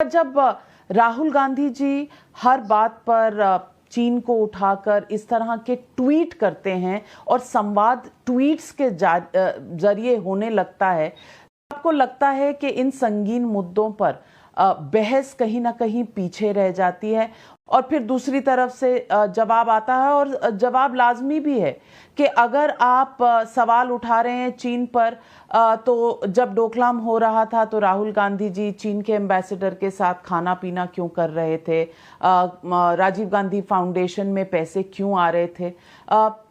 जब राहुल गांधी जी हर बात पर चीन को उठाकर इस तरह के ट्वीट करते हैं और संवाद ट्वीट्स के जरिए होने लगता है, आपको लगता है कि इन संगीन मुद्दों पर बहस कहीं ना कहीं पीछे रह जाती है और फिर दूसरी तरफ से जवाब आता है और जवाब लाजमी भी है कि अगर आप सवाल उठा रहे हैं चीन पर, तो जब डोकलाम हो रहा था तो राहुल गांधी जी चीन के एम्बेसडर के साथ खाना पीना क्यों कर रहे थे, राजीव गांधी फाउंडेशन में पैसे क्यों आ रहे थे,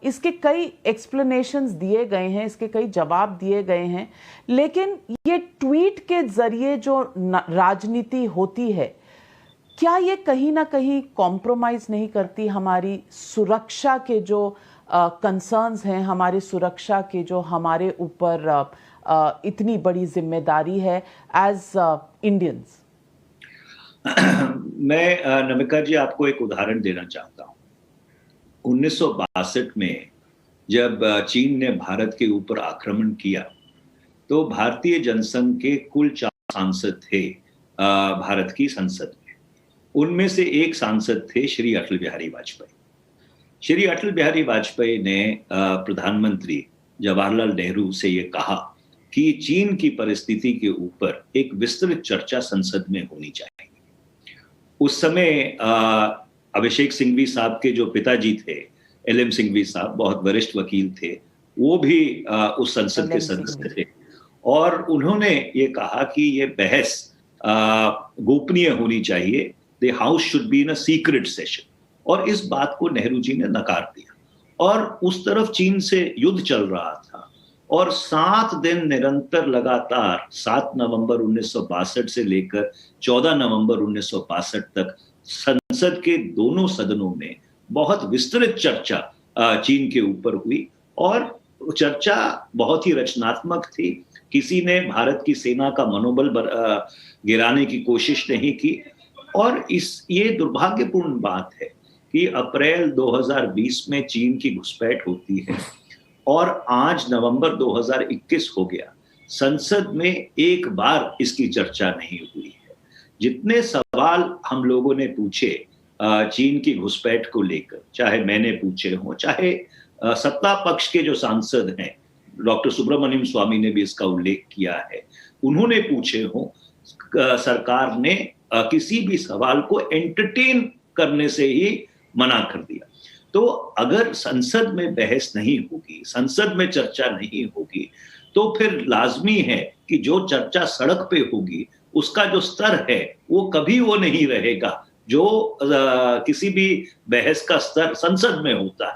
इसके कई एक्सप्लेनेशंस दिए गए हैं, इसके कई जवाब दिए गए हैं। लेकिन ये ट्वीट के जरिए जो राजनीति होती है, क्या ये कहीं ना कहीं कॉम्प्रोमाइज नहीं करती हमारी सुरक्षा के जो कंसर्न्स हैं, हमारी सुरक्षा के जो हमारे ऊपर इतनी बड़ी जिम्मेदारी है एज इंडियंस? मैं नमिका जी आपको एक उदाहरण देना चाहता हूँ। 1962 में जब चीन ने भारत के ऊपर आक्रमण किया तो भारतीय जनसंघ के कुल 4 सांसद थे भारत की संसद में। उनमें से एक सांसद थे श्री अटल बिहारी वाजपेयी। श्री अटल बिहारी वाजपेयी ने प्रधानमंत्री जवाहरलाल नेहरू से ये कहा कि चीन की परिस्थिति के ऊपर एक विस्तृत चर्चा संसद में होनी चाहिए। उस समय अभिषेक सिंघवी साहब के जो पिताजी थे, LM सिंघवी साहब, बहुत वरिष्ठ वकील थे, वो भी उस संसद के सदस्य थे और उन्होंने ये कहा कि ये बहस गोपनीय होनी चाहिए, the house should be in a secret session. और इस बात को नेहरू जी ने नकार दिया और उस तरफ चीन से युद्ध चल रहा था और 7 दिन निरंतर लगातार 7 नवंबर 1962 से लेकर 14 नवंबर 1962 तक संसद के दोनों सदनों में बहुत विस्तृत चर्चा चीन के ऊपर हुई और चर्चा बहुत ही रचनात्मक थी। किसी ने भारत की सेना का मनोबल गिराने की कोशिश नहीं की और ये दुर्भाग्यपूर्ण बात है कि अप्रैल 2020 में चीन की घुसपैठ होती है और आज नवंबर 2021 हो गया, संसद में एक बार इसकी चर्चा नहीं हुई है। जितने सवाल हम लोगों ने पूछे चीन की घुसपैठ को लेकर, चाहे मैंने पूछे हों, चाहे सत्ता पक्ष के जो सांसद हैं, डॉक्टर सुब्रमण्यम स्वामी ने भी इसका उल्लेख किया है, उन्होंने पूछे हों, सरकार ने किसी भी सवाल को एंटरटेन करने से ही मना कर दिया। तो अगर संसद में बहस नहीं होगी, संसद में चर्चा नहीं होगी, तो फिर लाजमी है कि जो चर्चा सड़क पे होगी उसका जो स्तर है वो कभी वो नहीं रहेगा जो किसी भी बहस का स्तर संसद में होता है।